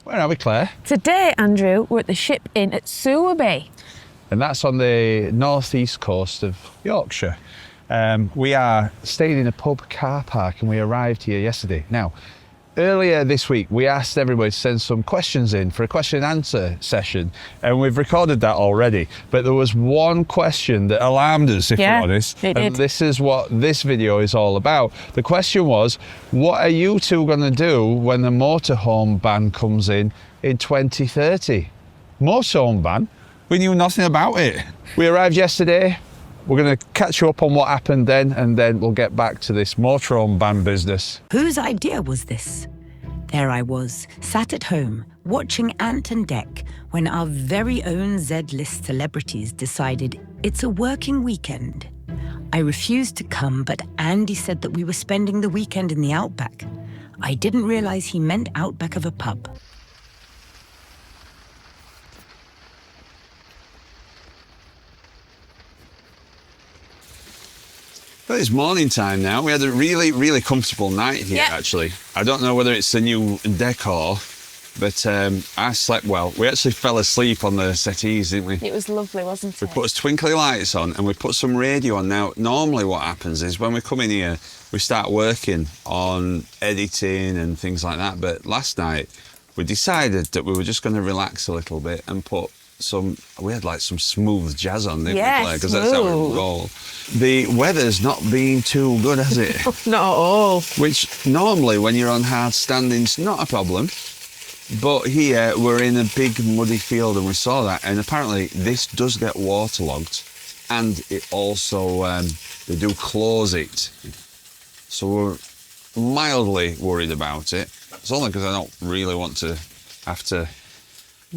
Where are we, Claire? Today, Andrew, we're at the Ship Inn at Sewerby. And that's on the northeast coast of Yorkshire. We are staying in a pub car park and we arrived here yesterday. Now, earlier this week, we asked everybody to send some questions in for a question and answer session, and we've recorded that already. But there was one question that alarmed us, if we're honest. It did. And this is what this video is all about. The question was, what are you two going to do when the motorhome ban comes in 2030? Motorhome ban? We knew nothing about it. We arrived yesterday. We're going to catch you up on what happened then, and then we'll get back to this motorhome ban business. Whose idea was this? There I was, sat at home, watching Ant and Dec, when our very own Z-list celebrities decided it's a working weekend. I refused to come, but Andy said that we were spending the weekend in the outback. I didn't realise he meant outback of a pub. Well, it's morning time now. We had a really, really comfortable night here, actually. I don't know whether it's the new decor, but I slept well. We actually fell asleep on the settees, didn't we? It was lovely, wasn't it? We put twinkly lights on and we put some radio on. Now, normally what happens is when we come in here, we start working on editing and things like that. But last night, we decided that we were just going to relax a little bit and put we had like some smooth jazz on, didn't we, Claire? Because that's how we roll. The weather's not been too good, has it? Not at all. Which normally when you're on hard standing's not a problem. But here we're in a big muddy field and we saw that, and apparently this does get waterlogged, and it also, they do close it. So we're mildly worried about it. It's only because I don't really want to have to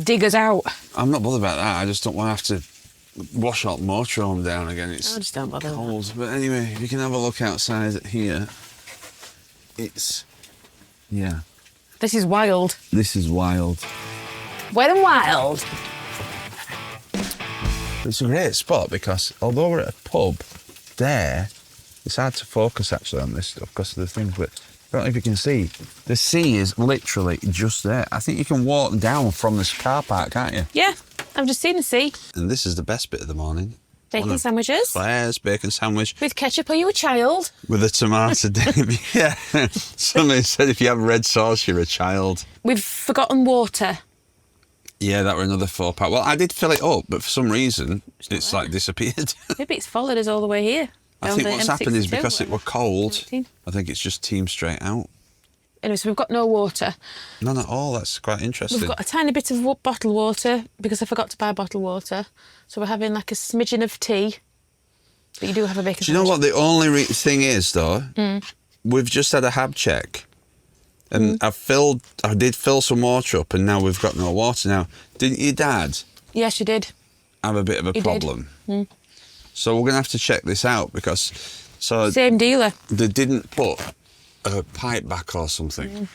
dig us out. I'm not bothered about that. I just don't want to have to wash up motorhome down again. It's I just don't bother. cold. But anyway, if you can have a look outside here, it's, yeah. This is wild. This is wild. Wet and wild. It's a great spot because although we're at a pub there, it's hard to focus actually on this stuff because of the things, but I don't know if you can see, the sea is literally just there. I think you can walk down from this car park, can't you? Yeah, I've just seen the sea. And this is the best bit of the morning. Bacon sandwiches. Claire's bacon sandwich. With ketchup. Are you a child? With a tomato dip. Yeah. Somebody said if you have red sauce, you're a child. We've forgotten water. Yeah, that were another £4. Well, I did fill it up, but for some reason, it's like disappeared. Maybe it's followed us all the way here. I think what's happened is because it were cold, I think it's just teamed straight out. Anyway, so we've got no water. None at all, that's quite interesting. We've got a tiny bit of bottled water because I forgot to buy bottled water. So we're having like a smidgen of tea. But you do have a bacon. Do you know what the only thing is though? We've just had a hab check. And I did fill some water up and now we've got no water. Now, didn't your dad? Yes, you did. Have a bit of a problem. So we're going to have to check this out because... Same dealer. They didn't put a pipe back or something.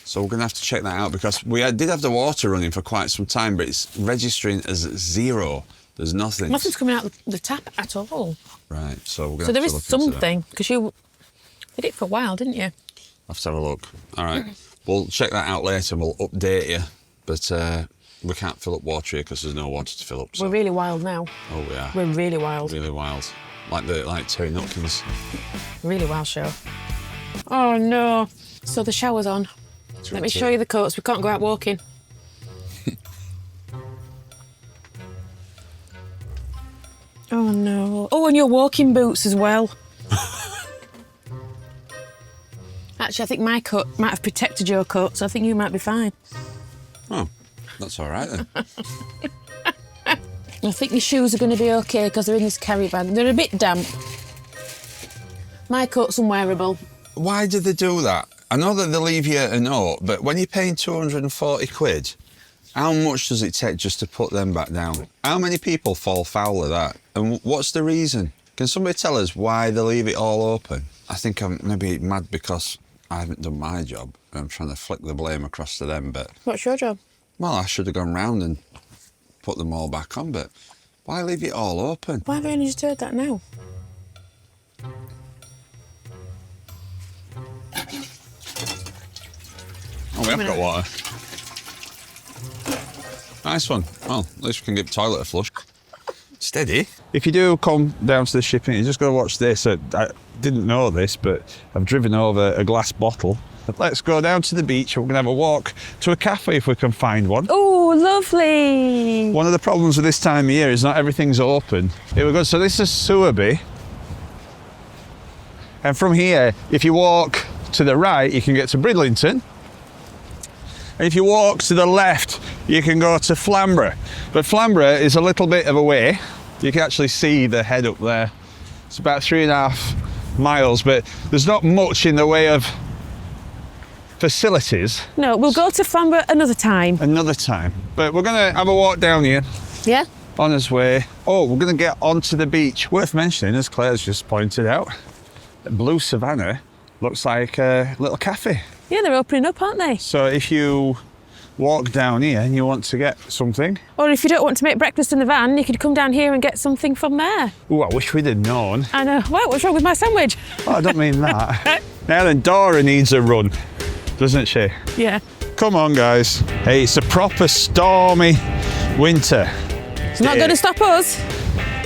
So we're going to have to check that out because we did have the water running for quite some time, but it's registering as 0. There's nothing. Nothing's coming out the tap at all. Right, so we're going to have to look into that. So there is something, because you did it for a while, didn't you? I'll have to have a look. All right. We'll check that out later and we'll update you. But we can't fill up water here because there's no water to fill up. So. We're really wild now. Oh, we are. We're really wild. Really wild. Like Terry Nutkins. Really wild show. Oh, no. So the shower's on. Let me show you the coats. We can't go out walking. Oh, no. Oh, and your walking boots as well. Actually, I think my coat might have protected your coat, so I think you might be fine. Oh, that's all right then. I think your shoes are going to be OK because they're in this carry bag. They're a bit damp. My coat's unwearable. Why did they do that? I know that they leave you a note, but when you're paying 240 quid, how much does it take just to put them back down? How many people fall foul of that? And what's the reason? Can somebody tell us why they leave it all open? I think I'm maybe mad because I haven't done my job. I'm trying to flick the blame across to them, but... What's your job? Well, I should have gone round and put them all back on, but why leave it all open? Why have I only just heard that now? Oh, we have got water. Nice one. Well, at least we can give the toilet a flush. Steady. If you do come down to the shipping, you just got to watch this. I didn't know this, but I've driven over a glass bottle. Let's go down to the beach. We're going to have a walk to a cafe if we can find one. Oh, lovely. One of the problems with this time of year is not everything's open. Here we go. So this is Sewerby. And from here, if you walk to the right, you can get to Bridlington. And if you walk to the left, you can go to Flamborough. But Flamborough is a little bit of a way. You can actually see the head up there. It's about 3.5 miles, but there's not much in the way of facilities. No, we'll go to Flamborough another time. Another time. But we're going to have a walk down here. Yeah? On his way. Oh, we're going to get onto the beach. Worth mentioning, as Claire's just pointed out, Blue Savannah looks like a little cafe. Yeah, they're opening up, aren't they? So if you walk down here and you want to get something. Or if you don't want to make breakfast in the van, you could come down here and get something from there. Oh, I wish we'd have known. I know. Well, what's wrong with my sandwich? Oh, I don't mean that. Now then, Dora needs a run, doesn't she? Yeah. Come on, guys. Hey, it's a proper stormy winter. It's not going to stop us.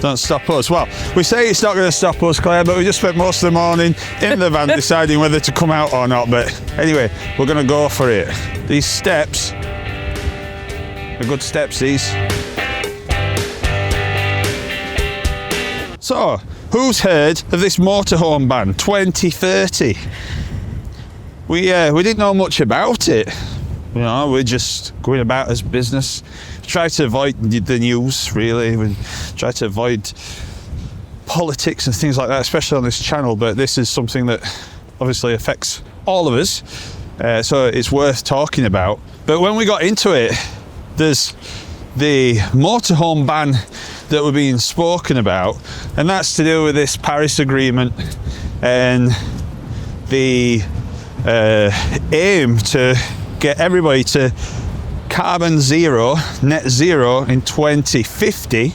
Don't stop us. Well, we say it's not going to stop us, Claire, but we just spent most of the morning in the van deciding whether to come out or not. But anyway, we're going to go for it. These steps are good steps, these. So, who's heard of this motorhome ban 2030? We didn't know much about it. You know, we're just going about as business. Try to avoid the news, really. We try to avoid politics and things like that, especially on this channel. But this is something that obviously affects all of us, so it's worth talking about. But when we got into it, there's the motorhome ban that we're being spoken about, and that's to do with this Paris Agreement and the aim to get everybody to carbon zero, net zero in 2050,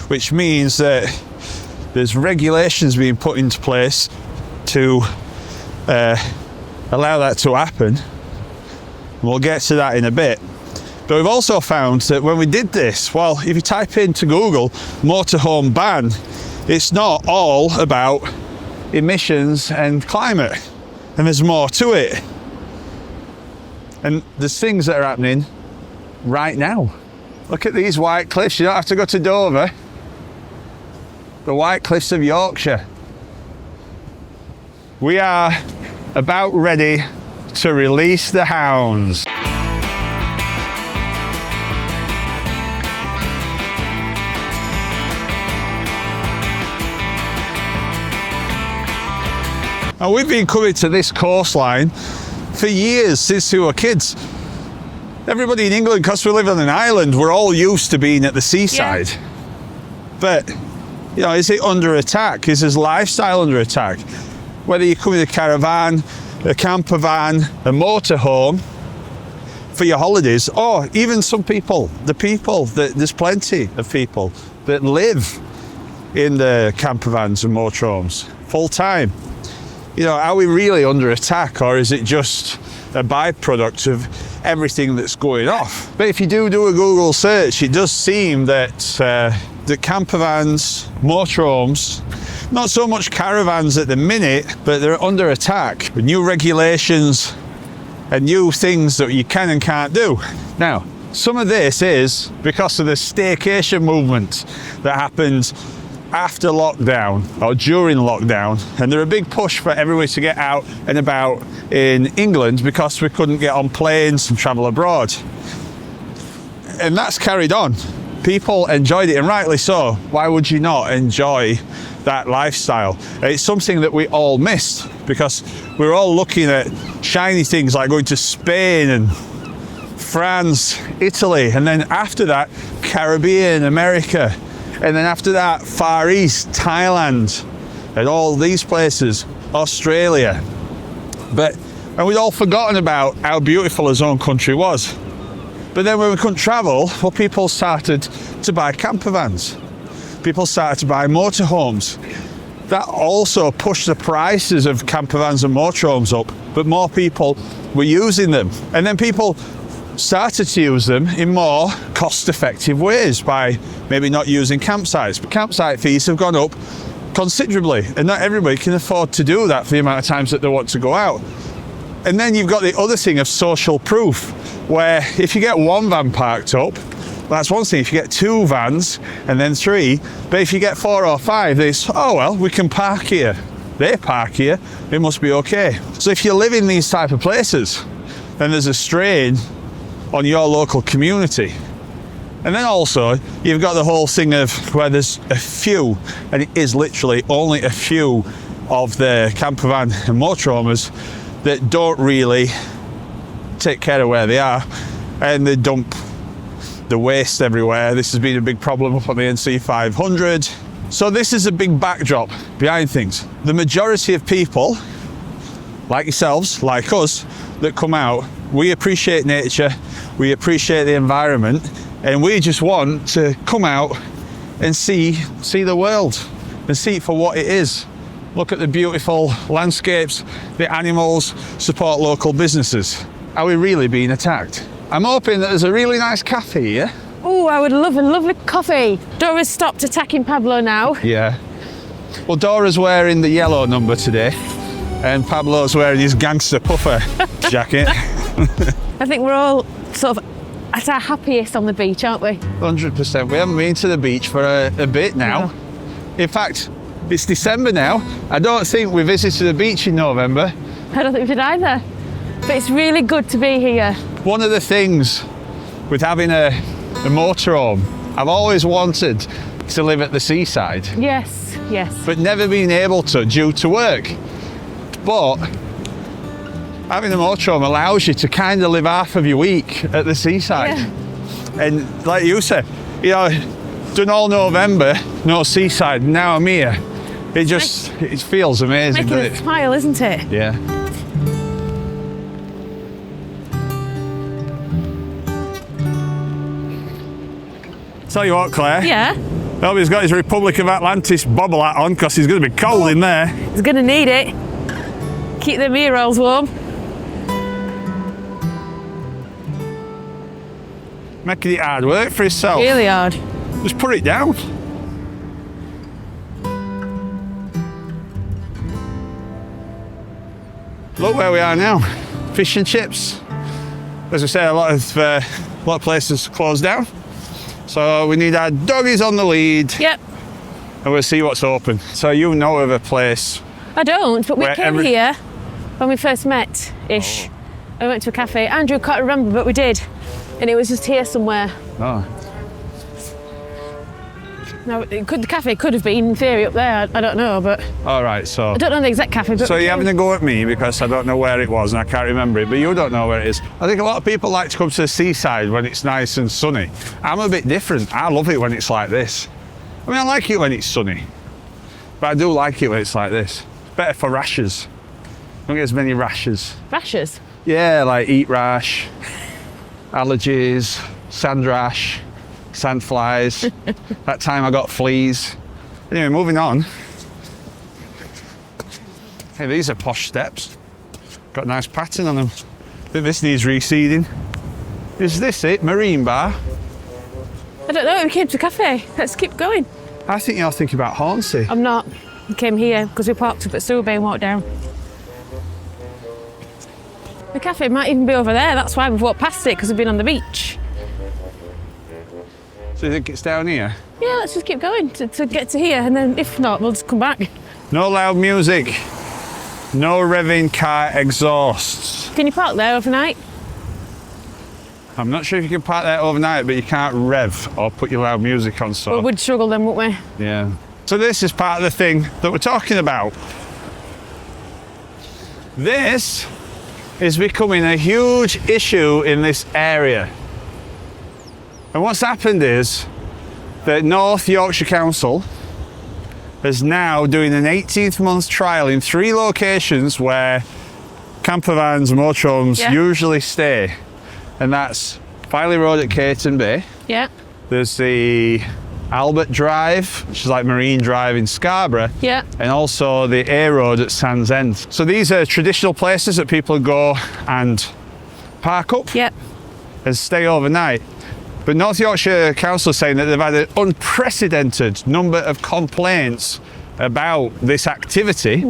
which means that there's regulations being put into place to allow that to happen. We'll get to that in a bit. But we've also found that when we did this, well, if you type into Google motorhome ban, it's not all about emissions and climate, and there's more to it. And there's things that are happening right now. Look at these white cliffs. You don't have to go to Dover. The White Cliffs of Yorkshire. We are about ready to release the hounds. And we've been coming to this coastline for years, since we were kids. Everybody in England, because we live on an island, we're all used to being at the seaside. Yeah. But, you know, is it under attack? Is his lifestyle under attack? Whether you come in a caravan, a camper van, a motorhome for your holidays, or even some people, there's plenty of people that live in the camper vans and motorhomes full time. You know, are we really under attack, or is it just a byproduct of everything that's going off? But if you do a Google search, it does seem that the camper vans, motorhomes, not so much caravans at the minute, but they're under attack with new regulations and new things that you can and can't do. Now, some of this is because of the staycation movement that happened after lockdown or during lockdown, and they're a big push for everybody to get out and about in England because we couldn't get on planes and travel abroad. And that's carried on. People enjoyed it, and rightly so. Why would you not enjoy that lifestyle? It's something that we all missed because we're all looking at shiny things like going to Spain and France, Italy, and then after that, Caribbean, America. And then after that, Far East, Thailand, and all these places, Australia. And we'd all forgotten about how beautiful his own country was. But then when we couldn't travel, well, people started to buy camper vans. People started to buy motorhomes. That also pushed the prices of camper vans and motorhomes up, but more people were using them. And then people started to use them in more cost-effective ways by maybe not using campsites. But campsite fees have gone up considerably, and not everybody can afford to do that for the amount of times that they want to go out. And then you've got the other thing of social proof, where if you get one van parked up, that's one thing. If you get two vans and then three, but if you get 4 or 5, it's, oh well, we can park here. They park here, it must be okay. So if you live in these type of places, then there's a strain on your local community. And then also, you've got the whole thing of where there's a few, and it is literally only a few of the camper van and motorhomers that don't really take care of where they are, and they dump the waste everywhere. This has been a big problem up on the NC 500. So this is a big backdrop behind things. The majority of people, like yourselves, like us, that come out, we appreciate nature, we appreciate the environment, and we just want to come out and see the world and see it for what it is. Look at the beautiful landscapes, the animals, support local businesses. Are we really being attacked? I'm hoping that there's a really nice cafe here. Oh, I would love a lovely coffee. Dora's stopped attacking Pablo now. Yeah. Well, Dora's wearing the yellow number today, and Pablo's wearing his gangster puffer jacket. I think we're all sort of at our happiest on the beach, aren't we? 100%. We haven't been to the beach for a bit now. No. In fact, it's December now. I don't think we visited the beach in November. I don't think we did either. But it's really good to be here. One of the things with having a motorhome, I've always wanted to live at the seaside. Yes, yes. But never been able to due to work. But having a motorhome allows you to kind of live half of your week at the seaside. Yeah. And like you said, you know, done all November, no seaside, now I'm here. It just, it feels amazing, Making doesn't a it? smile, isn't it? Yeah. Tell you what, Claire. Yeah. Oh, he's got his Republic of Atlantis bobble hat on because he's going to be cold in there. He's going to need it. Keep them ear rolls warm. Making it hard work for himself. Really hard. Just put it down. Look where we are now. Fish and chips. As I say, a lot of places closed down. So we need our doggies on the lead. Yep. And we'll see what's open. So you know of a place. I don't, but we Where came here when we first met-ish. I went to a cafe. Andrew can't remember, but we did. And it was just here somewhere. Oh. Now, the cafe could have been, in theory, up there. I don't know, but All right, so. I don't know the exact cafe. But So you're having a go at me because I don't know where it was and I can't remember it, but you don't know where it is. I think a lot of people like to come to the seaside when it's nice and sunny. I'm a bit different. I love it when it's like this. I mean, I like it when it's sunny, but I do like it when it's like this. Better for rashes. Don't get as many rashes. Rashes. Yeah, like heat rash, allergies, sand rash, sand flies. That time I got fleas. Anyway, moving on. Hey, these are posh steps. Got a nice pattern on them. I think this needs reseeding. Is this it? Marine bar? I don't know. We came to a cafe. Let's keep going. I think you're thinking about Hornsey. I'm not. We came here because we parked up at Sewerby and walked down. The cafe might even be over there. That's why we've walked past it, because we've been on the beach. So you think it's down here? Yeah, let's just keep going to get to here, and then if not, we'll just come back. No loud music. No revving car exhausts. Can you park there overnight? I'm not sure if you can park there overnight, but you can't rev or put your loud music on, so. Well, we'd struggle then, wouldn't we? Yeah. So this is part of the thing that we're talking about. This is becoming a huge issue in this area. And what's happened is that North Yorkshire Council is now doing an 18th month trial in 3 locations where camper vans and motorhomes usually stay. And that's Filey Road at Caton Bay. Yeah. There's the Albert Drive, which is like Marine Drive in Scarborough. Yeah. And also the A Road at Sands End. So these are traditional places that people go and park up Yep. and stay overnight. But North Yorkshire Council is saying that they've had an unprecedented number of complaints about this activity.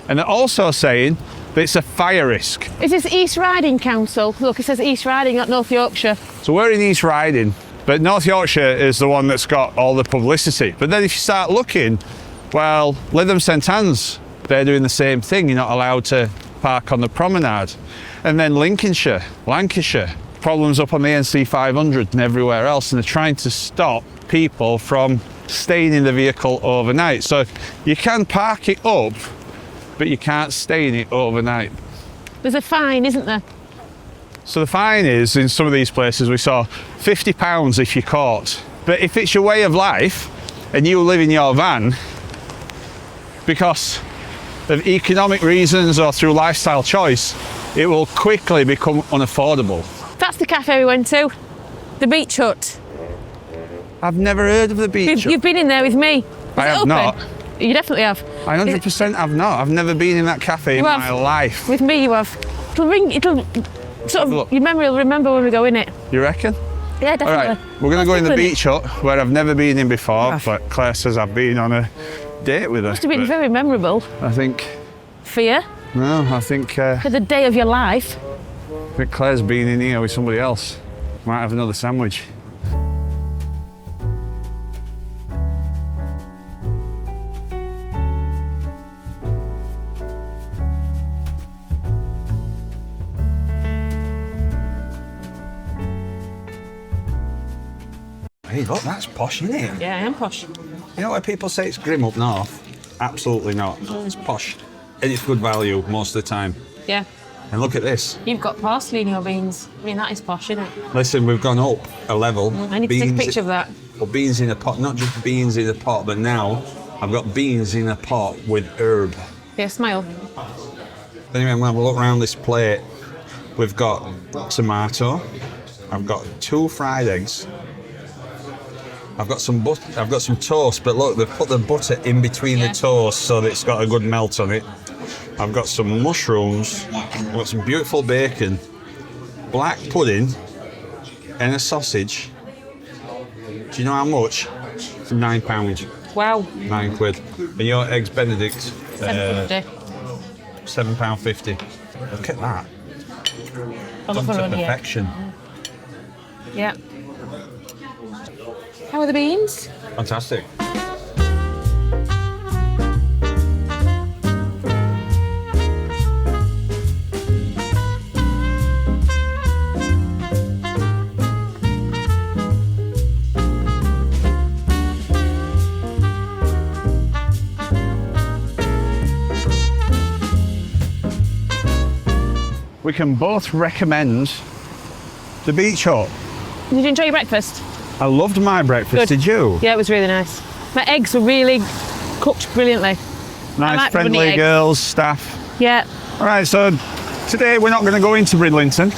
And they're also saying that it's a fire risk. Is this East Riding Council? Look, it says East Riding, not North Yorkshire. So we're in East Riding, but North Yorkshire is the one that's got all the publicity. But then if you start looking, well, Lytham St Anne's, they're doing the same thing. You're not allowed to park on the promenade. And then Lincolnshire, Lancashire, problems up on the NC 500 and everywhere else, and they're trying to stop people from staying in the vehicle overnight. So you can park it up, but you can't stay in it overnight. There's a fine, isn't there? So the fine is, in some of these places we saw, £50 if you're caught. But if it's your way of life and you live in your van because of economic reasons or through lifestyle choice, it will quickly become unaffordable. That's the cafe we went to. The Beach Hut. I've never heard of the Beach Hut. You've been in there with me. Is I it have open? not. You definitely have. I 100% have not. I've never been in that cafe in You have. my life. With me you have. It'll sort Look. of, your memory will remember when we go in it. You reckon? Yeah, All definitely. right, we're going to go in the Definitely. Beach Hut, where I've never been in before, Gosh. but Claire says I've been on a date with her. Must have been But very memorable I think, for you, I think for the day of your life. Claire's been in here with somebody else. Might have another sandwich. Hey, look, that's posh, isn't it? Yeah, I am posh. You know why people say it's grim up north? Absolutely not. It's posh. And it's good value most of the time. Yeah. And look at this. You've got parsley in your beans. I mean, that is posh, isn't it? Listen, we've gone up a level. I need to take a picture of that. Well, beans in a pot, not just beans in a pot, but now I've got beans in a pot with herb. Yeah, smile. Anyway, I'm going to look around this plate. We've got tomato. I've got 2 fried eggs. I've got some butter. I've got some toast, but look, they've put the butter in between the toast so that it's got a good melt on it. I've got some mushrooms. I've got some beautiful bacon, black pudding, and a sausage. Do you know how much? £9. Wow. £9. And your eggs Benedict, £7.50. £7.50. Look at that. Done to perfection. Yeah. How are the beans? Fantastic. We can both recommend the Beach Hut. Did you enjoy your breakfast? I loved my breakfast, Good. did you? Yeah, it was really nice. My eggs were really cooked brilliantly. Nice, like friendly runny eggs. girls, staff. Yeah. All right, so today we're not going to go into Bridlington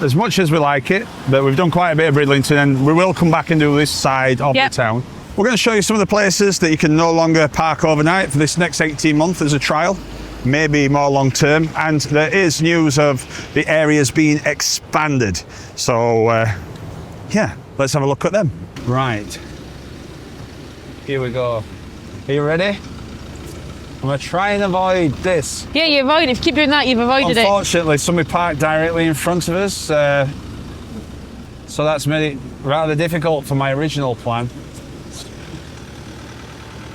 as much as we like it, but we've done quite a bit of Bridlington and we will come back and do this side of Yep. the town. We're going to show you some of the places that you can no longer park overnight for this next 18 months as a trial, maybe more long term, and there is news of the areas being expanded. So yeah, let's have a look at them. Right, here we go. Are you ready? I'm going to try and avoid this. Yeah, you avoid it. If you keep doing that, you've avoided it. Unfortunately, somebody parked directly in front of us, so that's made it rather difficult for my original plan.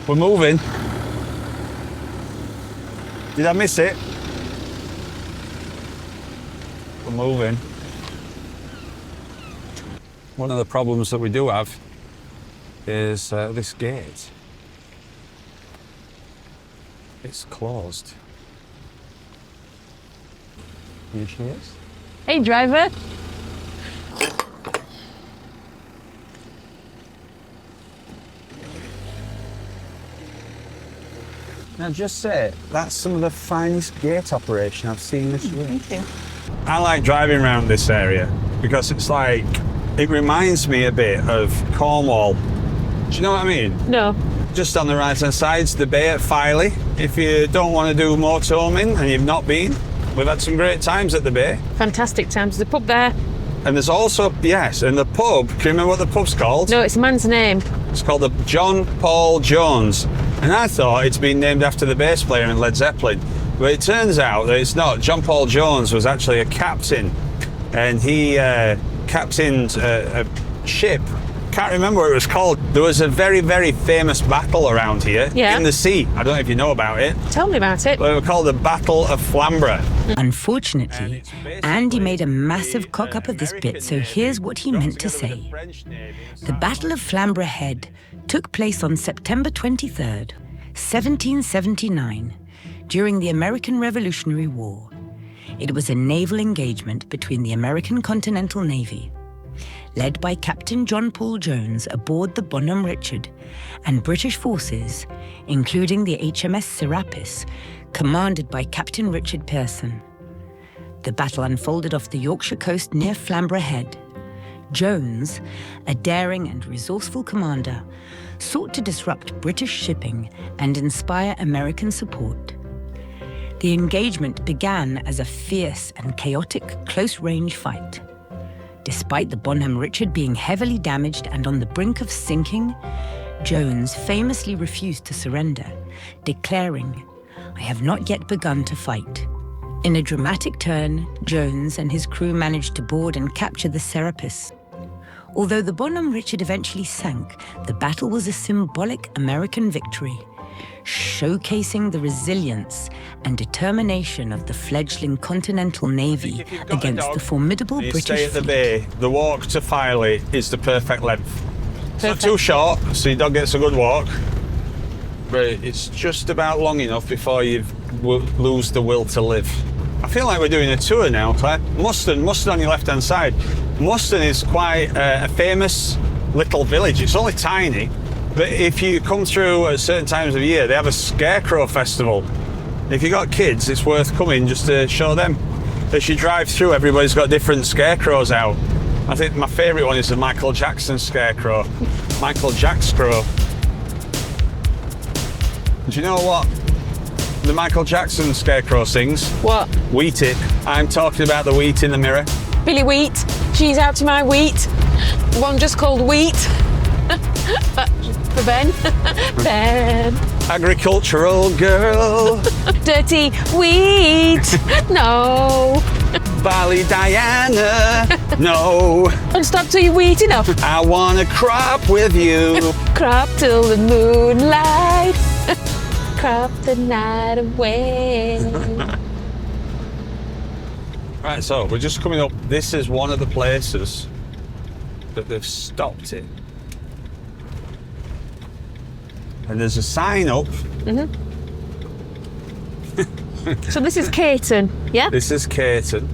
We're moving. Did I miss it? We're moving. One of the problems that we do have is this gate. It's closed. Here she is. Hey, driver. Now just say, that's some of the finest gate operation I've seen this year. Thank you. I like driving around this area because it's like, it reminds me a bit of Cornwall Do you know what I mean? No. Just on the right hand side's the bay at Filey. If you don't want to do motorhoming and you've not been, we've had some great times at the bay. Fantastic times. There's a pub there. And there's also, yes, and the pub, can you remember what the pub's called? No, it's a man's name. It's called the John Paul Jones. And I thought it's been named after the bass player in Led Zeppelin. But it turns out that it's not. John Paul Jones was actually a captain. And he captained a ship. Can't remember what it was called. There was a very, very famous battle around here in the sea. I don't know if you know about it. Tell me about it. They were called the Battle of Flamborough. Unfortunately, Andy made a massive cock-up of this bit, so here's what he meant to say. The Battle of Flamborough Head took place on September 23rd, 1779, during the American Revolutionary War. It was a naval engagement between the American Continental Navy, led by Captain John Paul Jones aboard the Bonhomme Richard, and British forces, including the HMS Serapis, commanded by Captain Richard Pearson. The battle unfolded off the Yorkshire coast near Flamborough Head. Jones, a daring and resourceful commander, sought to disrupt British shipping and inspire American support. The engagement began as a fierce and chaotic close-range fight. Despite the Bonhomme Richard being heavily damaged and on the brink of sinking, Jones famously refused to surrender, declaring, "I have not yet begun to fight." In a dramatic turn, Jones and his crew managed to board and capture the Serapis. Although the Bonhomme Richard eventually sank, the battle was a symbolic American victory, showcasing the resilience and determination of the fledgling Continental Navy against the formidable British stay at the fleet. bay. The walk to Filey is the perfect length. It's not too short, so your dog gets a good walk, but it's just about long enough before you lose the will to live. I feel like we're doing a tour now, Claire. Muston on your left-hand side. Muston is quite a famous little village. It's only tiny, but if you come through at certain times of year, they have a scarecrow festival. If you've got kids, it's worth coming just to show them. As you drive through, everybody's got different scarecrows out. I think my favourite one is the Michael Jackson scarecrow. Michael Jackscrow. Do you know what the Michael Jackson scarecrow sings? What? Wheat it. I'm talking about the wheat in the mirror. Billy Wheat. She's out to my wheat. One just called Wheat. For Ben. Ben. Agricultural girl. Dirty wheat. No. Bally Diana. No. Don't stop till you're wheat enough. I wanna crop with you. Crop till the moonlight. Crop the night away. Right, so we're just coming up. This is one of the places that they've stopped it. And there's a sign up. So this is Caton, yeah? This is Caton.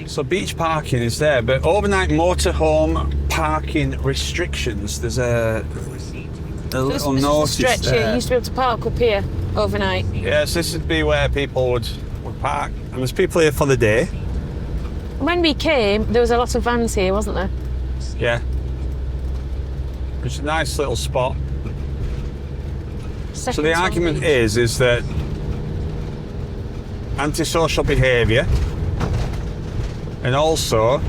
So beach parking is there, but overnight motorhome parking restrictions. There's a little notice stretch there. here. You used to be able to park up here overnight. Yes, this would be where people would park. And there's people here for the day. When we came, there was a lot of vans here, wasn't there? Yeah. It's a nice little spot. So the argument is that antisocial behaviour and also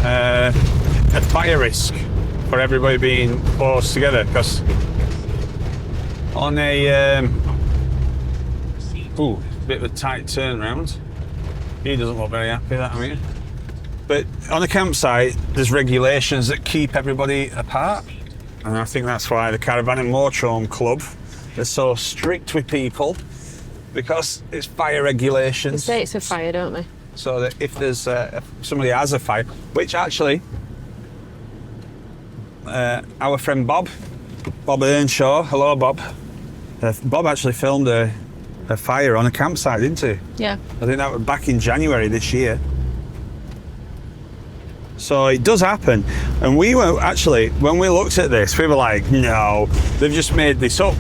a fire risk for everybody being close together, because on a bit of a tight turnaround. He doesn't look very happy, that, I mean. But on a campsite, there's regulations that keep everybody apart. And I think that's why the Caravan and Motorhome Club is so strict with people, because it's fire regulations. They say it's a fire, don't they? So that if there's if somebody has a fire, which actually our friend Bob Earnshaw, hello Bob, Bob actually filmed a fire on a campsite, didn't he? Yeah. I think that was back in January this year. So it does happen. And we were actually, when we looked at this, we were like, no, they've just made this up.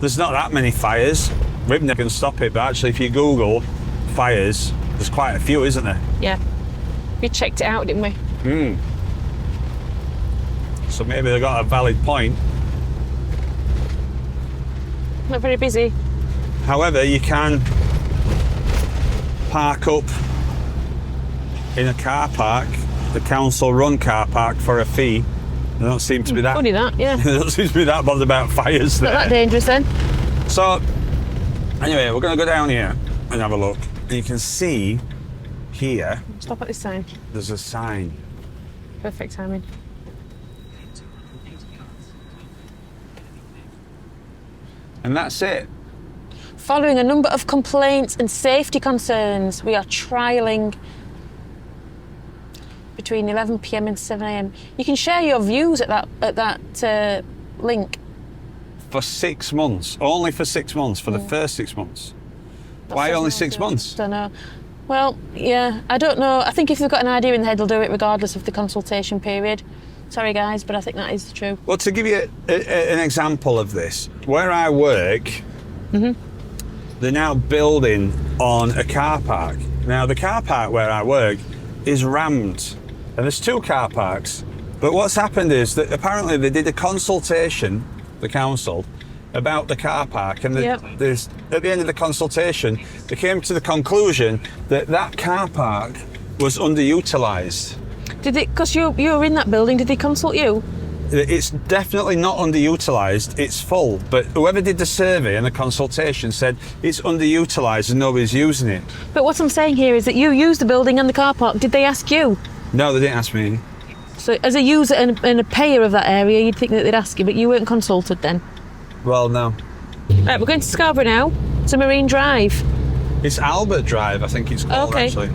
There's not that many fires. We've never can stop it, but actually if you Google fires, there's quite a few, isn't there? Yeah. We checked it out, didn't we? So maybe they got a valid point. Not very busy. However, you can park up in a car park, the council-run car park, for a fee. They don't seem to be that. Funny that, yeah. They don't seem to be that bothered about fires there. Not that dangerous then. So, anyway, we're going to go down here and have a look. And you can see here, Stop at this sign. there's a sign. Perfect timing. And that's it. Following a number of complaints and safety concerns, we are trialling between 11 p.m. and 7 a.m. You can share your views at that link. For 6 months. Only for 6 months. For the first 6 months. Why only 6 months? Don't know. Well, yeah, I don't know. I think if they've got an idea in their head, they'll do it regardless of the consultation period. Sorry, guys, but I think that is true. Well, to give you an example of this, where I work, they're now building on a car park. Now, the car park where I work is rammed, and there's 2 car parks. But what's happened is that apparently they did a consultation, the council, about the car park, and there's, at the end of the consultation, they came to the conclusion that that car park was underutilised. Did it? Because you were in that building. Did they consult you? It's definitely not underutilised, it's full. But whoever did the survey and the consultation said it's underutilised and nobody's using it. But what I'm saying here is that you use the building and the car park. Did they ask you? No, they didn't ask me. So as a user and a payer of that area, you'd think that they'd ask you, but you weren't consulted then? Well, no. Right, we're going to Scarborough now, to Marine Drive. It's Albert Drive, I think it's called, Okay. actually.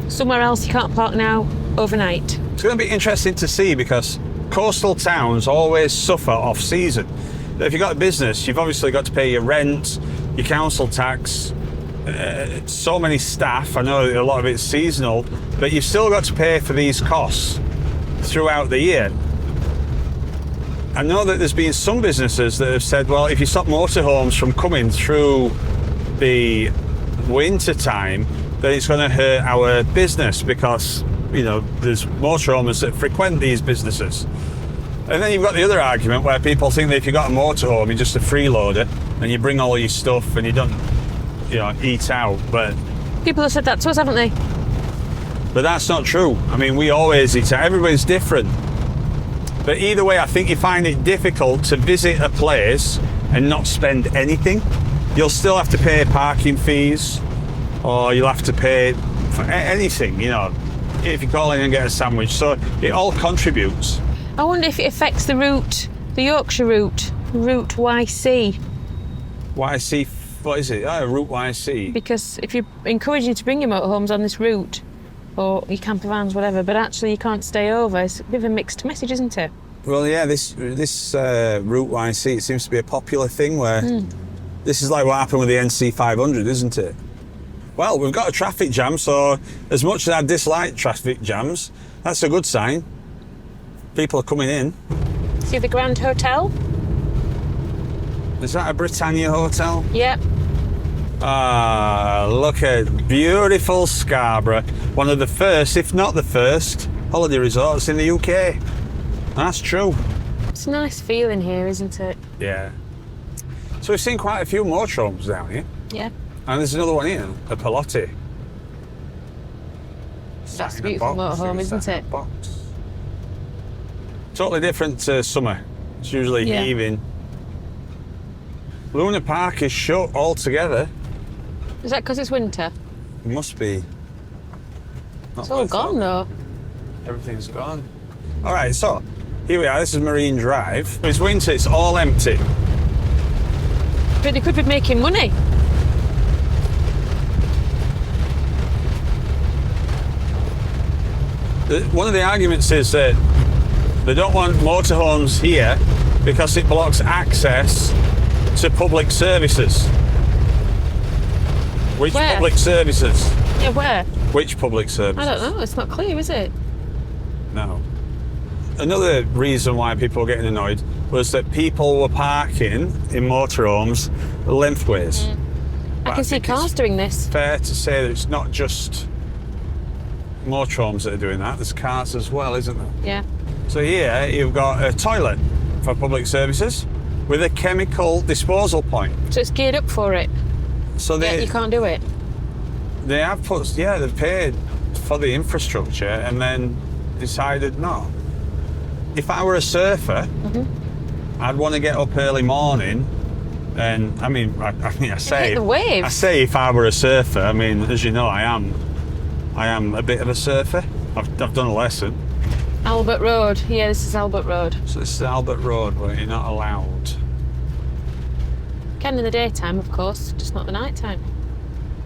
Somewhere else you can't park now overnight. It's going to be interesting to see because coastal towns always suffer off-season. If you've got a business, you've obviously got to pay your rent, your council tax, so many staff. I know a lot of it's seasonal, but you've still got to pay for these costs throughout the year. I know that there's been some businesses that have said, well, if you stop motorhomes from coming through the winter time, then it's going to hurt our business because, you know, there's motorhomes that frequent these businesses. And then you've got the other argument where people think that if you've got a motorhome, you're just a freeloader and you bring all your stuff and you don't, you know, eat out. But People have said that to us, haven't they? that's not true. I mean, we always eat out. Everybody's different. But either way, I think you find it difficult to visit a place and not spend anything. You'll still have to pay parking fees, or you'll have to pay for anything, you know, if you call in and get a sandwich. So it all contributes. I wonder if it affects the route, the Yorkshire route, Route YC. YC, what is it? Oh, Route YC. Because if you're encouraging you to bring your motorhomes on this route, or your camper vans, whatever, but actually you can't stay over, it's a bit of a mixed message, isn't it? Well, yeah, this Route YC, it seems to be a popular thing where this is like what happened with the NC 500, isn't it? Well, we've got a traffic jam, so as much as I dislike traffic jams, that's a good sign. People are coming in. See the Grand Hotel? Is that a Britannia hotel? Yep. Ah, look at beautiful Scarborough. One of the first, if not the first, holiday resorts in the UK. That's true. It's a nice feeling here, isn't it? Yeah. So we've seen quite a few motorhomes down here. Yeah. And there's another one here, a Pelotti. That's a beautiful motorhome, isn't it? Box. Totally different to summer. It's usually heaving. Luna Park is shut altogether. Is that because it's winter? It must be. It's all gone though. Everything's gone. All right, so here we are. This is Marine Drive. It's winter. It's all empty. But they could be making money. One of the arguments is that they don't want motorhomes here because it blocks access to public services. Which Where? public services? Yeah, where? Which public services? I don't know. It's not clear, is it? No. Another reason why people were getting annoyed was that people were parking in motorhomes lengthways. I But can see think cars it's doing this. fair to say that it's not just motorhomes that are doing that. There's cars as well, isn't there? Yeah. So here you've got a toilet for public services with a chemical disposal point. So it's geared up for it. So Yeah, you can't do it. they have put, they've paid for the infrastructure and then decided no. If I were a surfer, I'd want to get up early morning, and I mean, I say hit the waves. I say if I were a surfer. I mean, as you know, I am a bit of a surfer. I've done a lesson. Albert Road. Yeah, this is Albert Road. So this is Albert Road where you're not allowed. Can in the daytime, of course, just not the night time.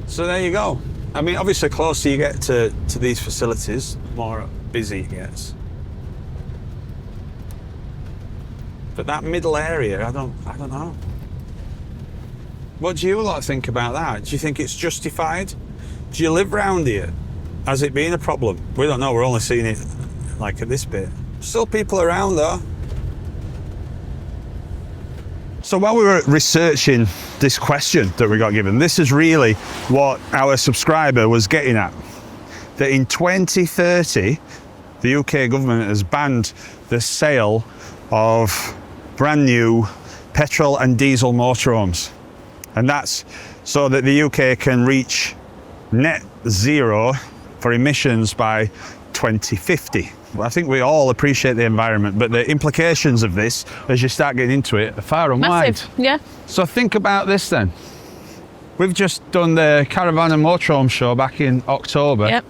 So there you go. I mean, obviously, the closer you get to these facilities, the more busy it gets. But that middle area, I don't know. What do you lot think about that? Do you think it's justified? Do you live round here? Has it been a problem? We don't know. We're only seeing it like at this bit. Still people around though. So while we were researching this question that we got given, this is really what our subscriber was getting at. That in 2030, the UK government has banned the sale of brand new petrol and diesel motorhomes. And that's so that the UK can reach net zero for emissions by 2050. I think we all appreciate the environment, but the implications of this, as you start getting into it, are far and Massive. wide. Yeah. So think about this then. We've just done the Caravan and Motorhome show back in October. Yep.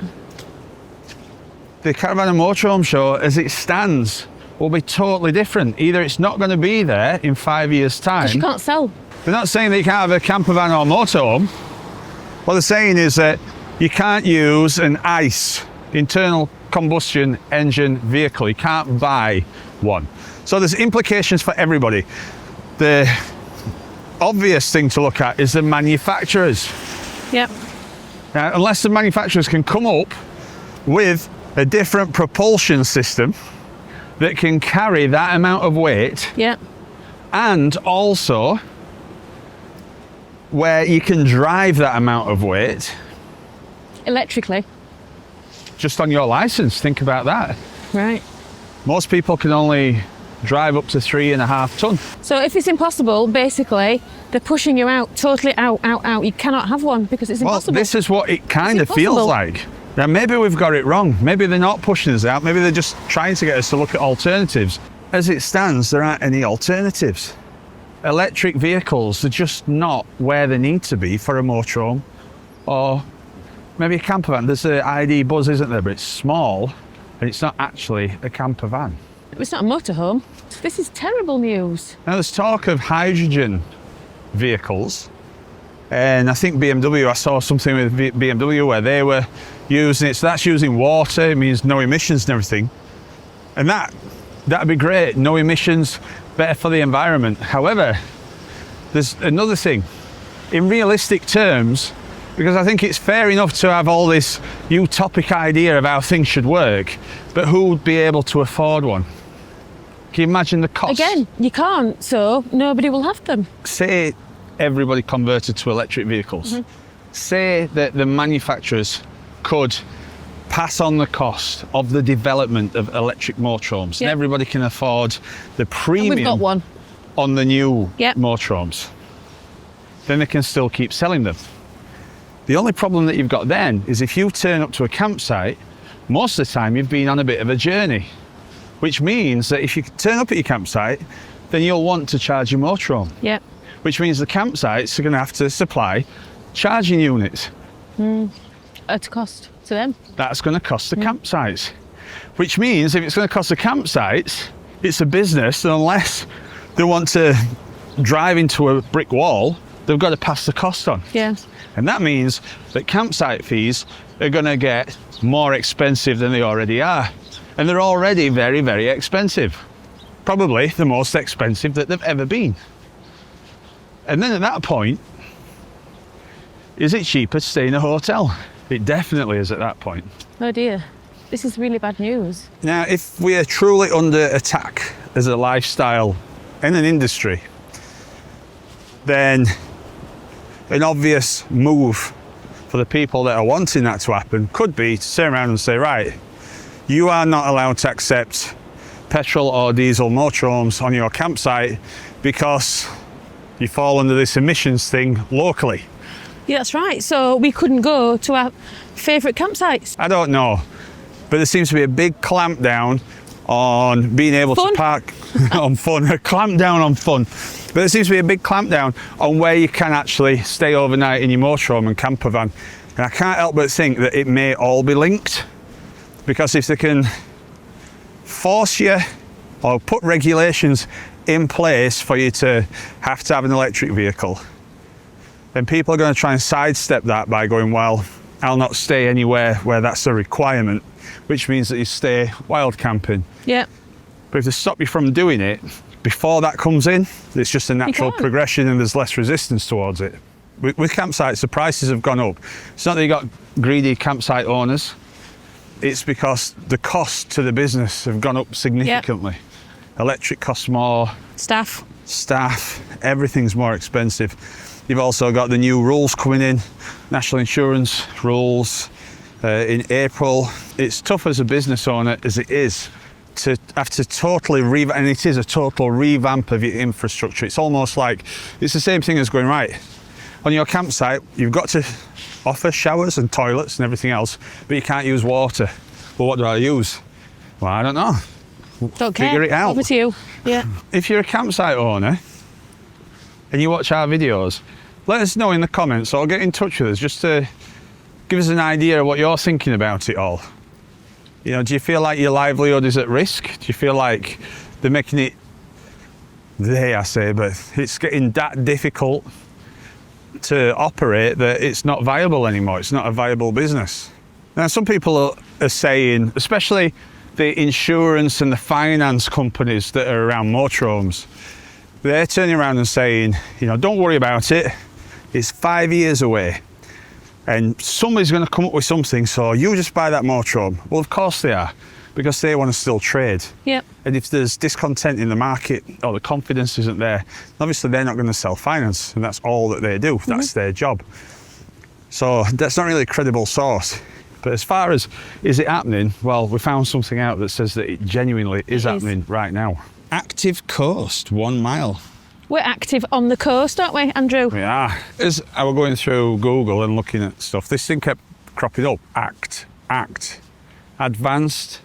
The Caravan and Motorhome show, as it stands, will be totally different. Either it's not going to be there in 5 years' time. Because you can't sell. They're not saying that you can't have a camper van or motorhome. What they're saying is that you can't use an ICE, internal combustion engine vehicle. You can't buy one. So there's implications for everybody. The obvious thing to look at is the manufacturers. Yep. Now, unless the manufacturers can come up with a different propulsion system that can carry that amount of weight, Yep. and also where you can drive that amount of weight Electrically. just on your license. Think about that. Right. Most people can only drive up to 3.5 ton. So if it's impossible, basically, they're pushing you out, totally out. You cannot have one because it's Well, impossible. this is what it kind It's of feels impossible. like. Now, maybe we've got it wrong. Maybe they're not pushing us out. Maybe they're just trying to get us to look at alternatives. As it stands, there aren't any alternatives. Electric vehicles are just not where they need to be for a motorhome or maybe a camper van. There's a ID Buzz, isn't there? But it's small and it's not actually a camper van. It's not a motorhome. This is terrible news. Now, there's talk of hydrogen vehicles. And I think BMW, I saw something with BMW where they were using it. So that's using water. It means no emissions and everything. And that'd be great. No emissions, better for the environment. However, there's another thing. In realistic terms, because I think it's fair enough to have all this utopic idea of how things should work, but who would be able to afford one? Can you imagine the cost? Again, you can't, so nobody will have them. Say everybody converted to electric vehicles. Say that the manufacturers could pass on the cost of the development of electric motorhomes, and Yep. everybody can afford the And premium we've got one. on the new Yep. motorhomes. Then they can still keep selling them. The only problem that you've got then is if you turn up to a campsite, most of the time you've been on a bit of a journey, which means that if you turn up at your campsite, then you'll want to charge your motorhome, Yep. which means the campsites are going to have to supply charging units. At a cost to them. That's going to cost the campsites, which means if it's going to cost the campsites, it's a business, and unless they want to drive into a brick wall, they've got to pass the cost on. Yeah. And that means that campsite fees are going to get more expensive than they already are. And they're already very, very expensive. Probably the most expensive that they've ever been. And then at that point, is it cheaper to stay in a hotel? It definitely is at that point. Oh dear. This is really bad news. Now, if we are truly under attack as a lifestyle in an industry, then an obvious move for the people that are wanting that to happen could be to turn around and say, right, you are not allowed to accept petrol or diesel motorhomes on your campsite because you fall under this emissions thing locally. Yeah, that's right. So we couldn't go to our favourite campsites. I don't know, but there seems to be a big clamp down on being able Fun. to park on fun, a clamp down on fun. But there seems to be a big clamp down on where you can actually stay overnight in your motorhome and camper van. And I can't help but think that it may all be linked, because if they can force you or put regulations in place for you to have an electric vehicle, then people are going to try and sidestep that by going, well, I'll not stay anywhere where that's a requirement, which means that you stay wild camping. Yeah. But if they stop you from doing it before that comes in, it's just a natural can't. progression and there's less resistance towards it. With campsites, the prices have gone up. It's not that you got greedy campsite owners, it's because the cost to the business have gone up significantly. Electric costs more, Staff. everything's more expensive. You've also got the new rules coming in, national insurance rules in April. It's tough as a business owner as it is to have to totally revamp, and it is a total revamp of your infrastructure. It's almost like, it's the same thing as going, right, on your campsite, you've got to offer showers and toilets and everything else, but you can't use water. Well, what do I use? Well, I don't know. Don't care. Figure it out. Over to you. Yeah. If you're a campsite owner and you watch our videos, let us know in the comments or get in touch with us just to give us an idea of what you're thinking about it all. You know, do you feel like your livelihood is at risk? Do you feel like they're making it, but it's getting that difficult to operate that it's not viable anymore? It's not a viable business. Now, some people are saying, especially the insurance and the finance companies that are around motorhomes, they're turning around and saying, you know, don't worry about it. It's 5 years away and somebody's going to come up with something, so you just buy that motorhome. Well, of course they are, because they want to still trade. Yep. And if there's discontent in the market or the confidence isn't there, obviously they're not going to sell finance, and that's all that they do. That's their job. So that's not really a credible source. But as far as, is it happening? Well, we found something out that says that it genuinely is happening right now. Active coast, 1 mile. We're active on the coast, aren't we, Andrew? We are. As I was going through Google and looking at stuff, this thing kept cropping up. ACT. Advanced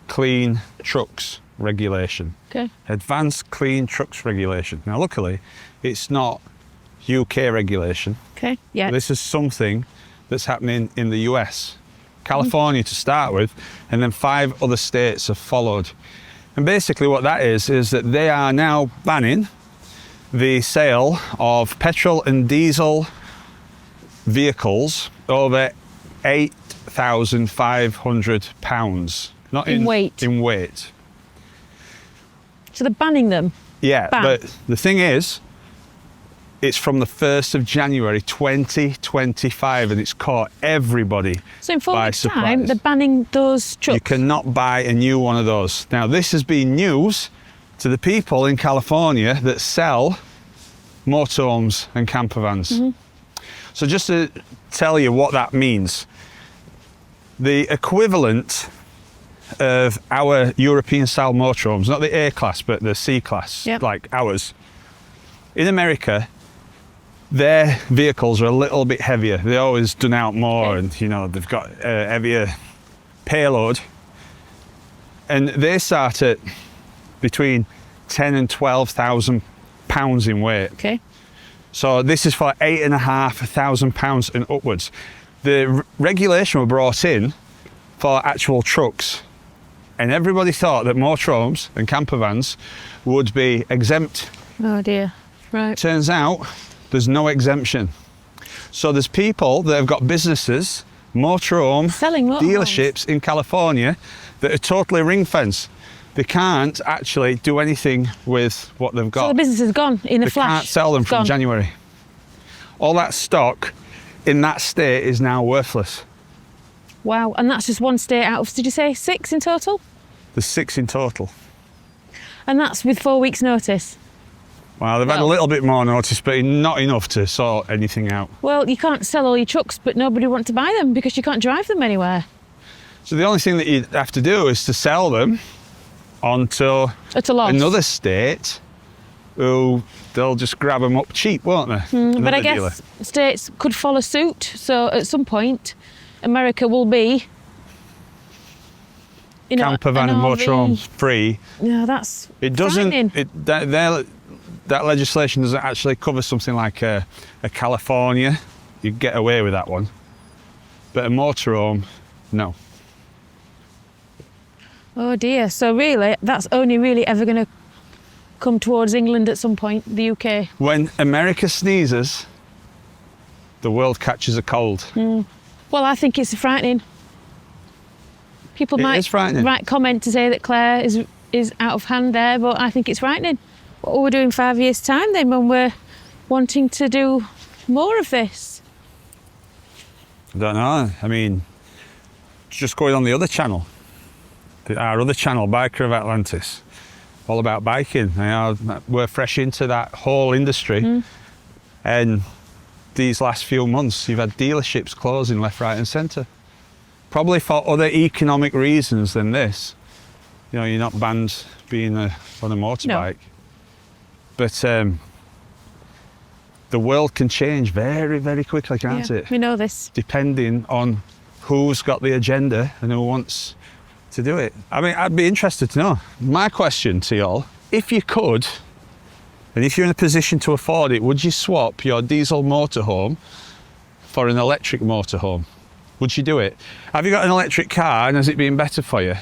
Clean Trucks Regulation. Okay. Advanced Clean Trucks Regulation. Now, luckily, it's not UK regulation. Okay. Yeah. This is something that's happening in the US. California to start with, and then 5 other states have followed. And basically what that is that they are now banning the sale of petrol and diesel vehicles over 8,500 pounds. Not In weight. In weight. So they're banning them. Yeah, Ban. but the thing is, it's from the 1st of January 2025, and it's caught everybody So in 4 by weeks' surprise. time, they're banning those trucks. You cannot buy a new one of those. Now, this has been news to the people in California that sell motorhomes and camper vans. So just to tell you what that means, the equivalent of our European style motorhomes, not the A class, but the C class, Yep. like ours, in America, their vehicles are a little bit heavier. They always done out more, and you know, they've got a heavier payload, and they start at between 10 and 12,000 pounds in weight. Okay. So this is for 8,500 pounds and upwards. The regulation were brought in for actual trucks, and everybody thought that motorhomes and camper vans would be exempt. Oh dear. Right. Turns out there's no exemption. So there's people that have got businesses, motorhome Selling motorhomes. dealerships in California that are totally ring fenced. They can't actually do anything with what they've got. So the business is gone in a They flash. can't sell them It's from gone. January. All that stock in that state is now worthless. Wow. And that's just one state out of, did you say 6 in total? There's 6 in total. And that's with 4 weeks' notice. Well, they've had a little bit more notice, but not enough to sort anything out. Well, you can't sell all your trucks, but nobody wants to buy them because you can't drive them anywhere. So the only thing that you have to do is to sell them onto At a loss. another state who they'll just grab them up cheap, won't they? But I Another guess dealer. states could follow suit. So at some point, America will be, you know, Camper van an and RV. motorhomes free. Yeah, that's It doesn't. frightening. That legislation doesn't actually cover something like a California. You get away with that one, but a motorhome, no. Oh dear. So really, that's only really ever going to come towards England at some point, the UK. When America sneezes, the world catches a cold. Well, I think it's frightening. People It might is frightening. write comment to say that Claire is out of hand there, but I think it's frightening. What will we do in 5 years' time then when we're wanting to do more of this? I don't know. I mean, just going on the other channel, our other channel, Biker of Atlantis, all about biking. You know, we're fresh into that whole industry, and these last few months, you've had dealerships closing left, right, and centre. Probably for other economic reasons than this. You know, you're not banned being on a motorbike. But the world can change very, very quickly, can't Yeah, it? we know this. Depending on who's got the agenda and who wants to do it. I mean, I'd be interested to know. My question to y'all, if you could, and if you're in a position to afford it, would you swap your diesel motorhome for an electric motorhome? Would you do it? Have you got an electric car and has it been better for you?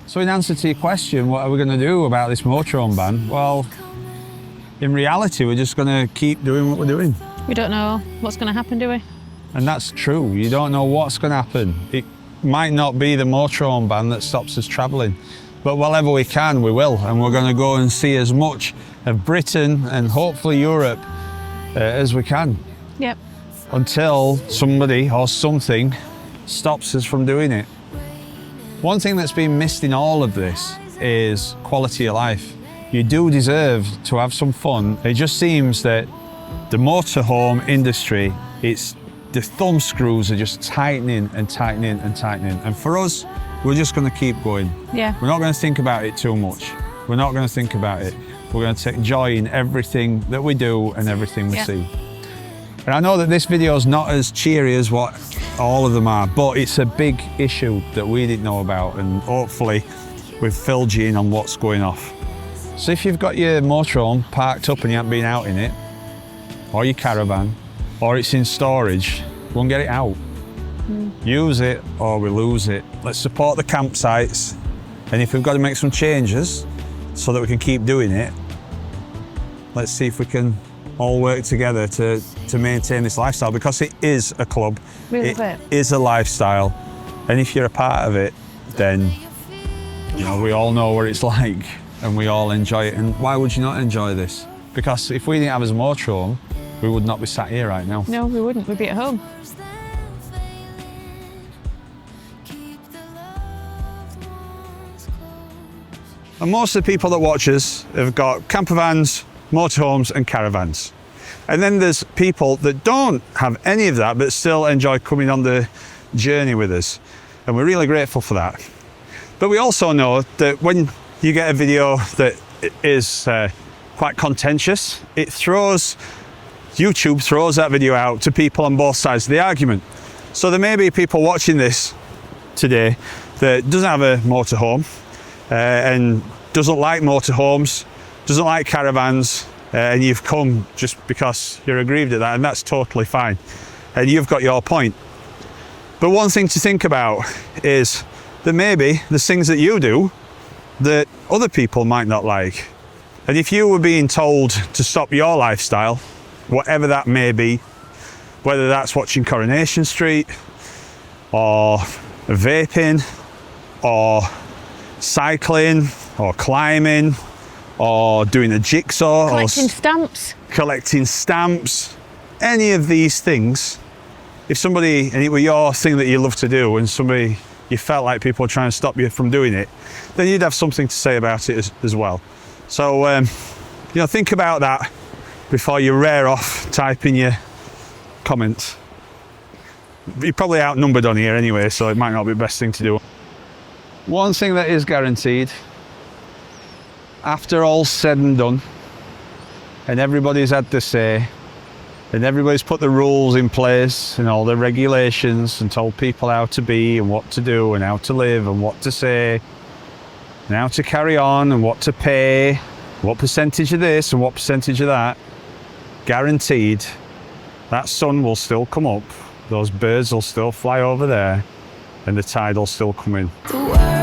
So in answer to your question, what are we going to do about this motorhome ban? Well, in reality, we're just going to keep doing what we're doing. We don't know what's going to happen, do we? And that's true. You don't know what's going to happen. It might not be the motorhome ban that stops us travelling, but wherever we can, we will. And we're going to go and see as much of Britain and hopefully Europe as we can, Yep. until somebody or something stops us from doing it. One thing that's been missed in all of this is quality of life. You do deserve to have some fun. It just seems that the motorhome industry, the thumb screws are just tightening and tightening and tightening. And for us, we're just going to keep going. Yeah. We're not going to think about it too much. We're not going to think about it. We're going to take joy in everything that we do and everything we Yeah. see. And I know that this video is not as cheery as what all of them are, but it's a big issue that we didn't know about, and hopefully we've filled you in on what's going off. So if you've got your motorhome parked up and you haven't been out in it, or your caravan, or it's in storage, go and get it out. Use it or we lose it. Let's support the campsites, and if we've got to make some changes so that we can keep doing it, let's see if we can all work together to maintain this lifestyle, because it is a club. We It love it. is a lifestyle, and if you're a part of it, then you know we all know what it's like and we all enjoy it. And why would you not enjoy this? Because if we didn't have a motorhome, we would not be sat here right now. No, we wouldn't. We'd be at home. And most of the people that watch us have got camper vans, motorhomes and caravans. And then there's people that don't have any of that but still enjoy coming on the journey with us. And we're really grateful for that. But we also know that when you get a video that is quite contentious, YouTube throws that video out to people on both sides of the argument. So there may be people watching this today that doesn't have a motorhome, and doesn't like motorhomes, doesn't like caravans, and you've come just because you're aggrieved at that, and that's totally fine. And you've got your point. But one thing to think about is that maybe there's things that you do that other people might not like. And if you were being told to stop your lifestyle, whatever that may be, whether that's watching Coronation Street, or vaping, or cycling, or climbing, or doing a jigsaw, Collecting stamps. any of these things, if somebody, and it were your thing that you love to do, and somebody you felt like people were trying to stop you from doing it, then you'd have something to say about it as well. So, you know, think about that before you rear off typing your comments. You're probably outnumbered on here anyway, so it might not be the best thing to do. One thing that is guaranteed, after all's said and done, and everybody's had their say, and everybody's put the rules in place and all the regulations and told people how to be and what to do and how to live and what to say and how to carry on and what to pay, what percentage of this and what percentage of that, guaranteed that sun will still come up, those birds will still fly over there, and the tide will still come in. The world